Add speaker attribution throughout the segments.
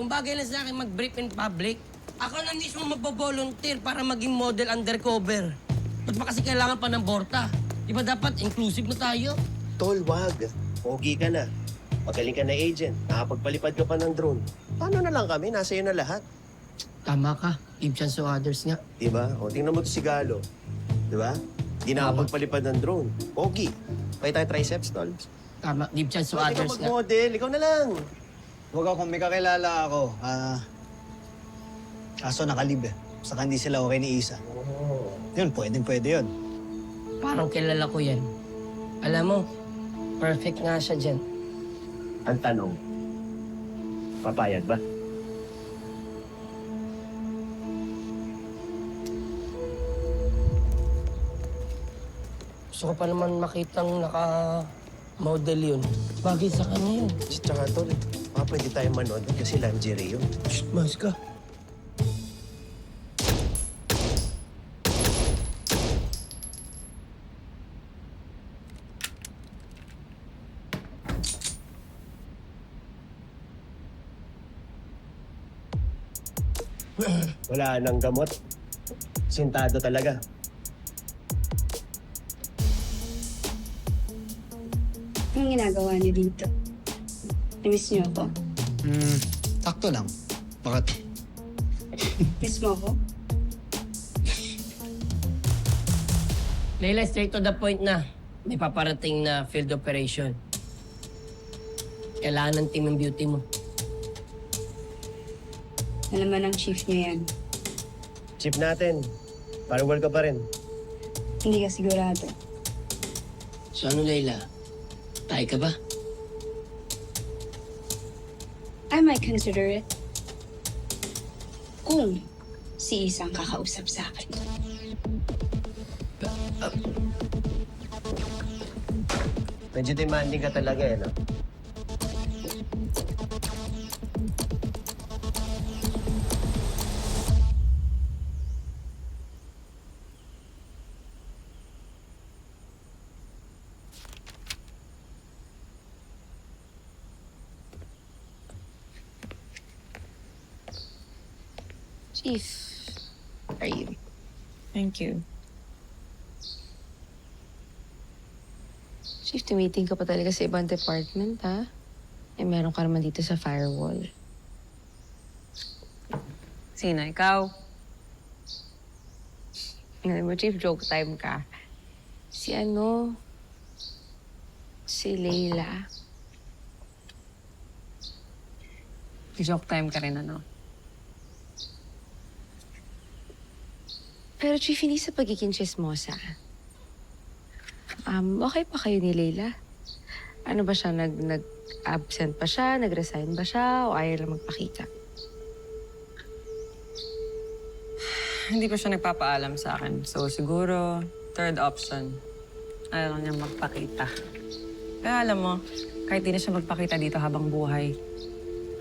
Speaker 1: kung bagay lang sa akin mag-brief in public, ako na mismo magbo-volunteer para maging model undercover. Ba't ba kasi kailangan pa ng borta? Di ba dapat inclusive na tayo?
Speaker 2: Tol, wag. Pogi ka na. Magaling ka na agent. Nakapagpalipad ka pa ng drone. Paano na lang kami? Nasa iyo na lahat.
Speaker 1: Tama ka. Give chance to others nga.
Speaker 2: Diba? O, tingnan mo to si Galo. Diba? Di nakapagpalipad ng drone. Pogi. Pakita tayo triceps, tol.
Speaker 1: Tama. Give chance to
Speaker 2: Pwede ka
Speaker 1: others nga.
Speaker 2: mag-model. Ikaw na lang.
Speaker 3: Huwag akong may kakilala ako. Kaso nakalib eh. Saka hindi sila okay ni Isa. Yun, pwede yun.
Speaker 1: Parang kilala ko yan. Alam mo, perfect nga siya dyan.
Speaker 2: Ang tanong, papayag ba?
Speaker 1: Gusto ko pa naman makitang naka-model yun. Bagay sa kanya yun.
Speaker 2: Tsaka, tol, pwede tayo manood kasi lingerie yun.
Speaker 1: Shh, mas ka.
Speaker 2: Wala nang gamot. Sintado talaga.
Speaker 4: Anong ginagawa niyo dito? Namiss niyo ako?
Speaker 3: Sakto lang. Bakit?
Speaker 4: Miss mo ako?
Speaker 1: Leila, straight to the point na. May paparating na field operation. Kailangan ng team ng beauty mo.
Speaker 4: Alam ba ng chief niyo yan?
Speaker 2: Chip natin. Firewall ka pa rin.
Speaker 4: Hindi ka sigurado.
Speaker 1: So ano, Leila? Tayo ka ba?
Speaker 4: I might consider it. Kung si isang kakausap sa akin.
Speaker 2: Medyo demanding ka talaga eh, no?
Speaker 5: Chief, are you?
Speaker 6: Thank you.
Speaker 5: Chief, tumiting ka pa talaga sa ibang department, ha? Eh, meron ka naman dito sa firewall.
Speaker 6: Sino, ikaw?
Speaker 5: Ngayon mo, Chief, joke time ka. Si Leila.
Speaker 6: Joke time ka rin, ano?
Speaker 5: Pero Chief, hindi sa pagiging chismosa. Okay pa kayo ni Leila? Ano ba siya, nag-absent pa siya, nag-resign ba siya, o ayaw lang magpakita?
Speaker 6: Hindi pa siya nagpapaalam sa akin. So, siguro, third option. Ayaw lang niya magpakita. Kaya alam mo, kahit di na siya magpakita dito habang buhay,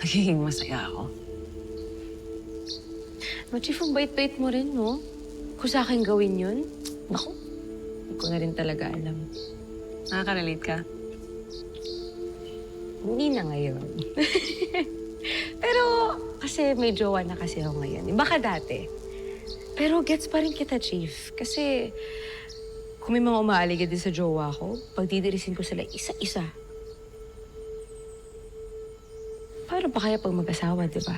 Speaker 6: nagiging masaya ako.
Speaker 5: No, Chief, ang bait-bait mo rin, no? Kung sa akin gawin yun, naku, hindi ko na rin talaga alam.
Speaker 6: Nakaka-relate ka?
Speaker 5: Hindi na ngayon. Pero kasi may jowa na kasi ako ngayon. Baka dati. Pero gets pa rin kita, Chief. Kasi kung may mga umaaligid din sa jowa ko, pagdidirisin ko sila isa-isa. Paano pa kaya pag mag-asawa, di ba?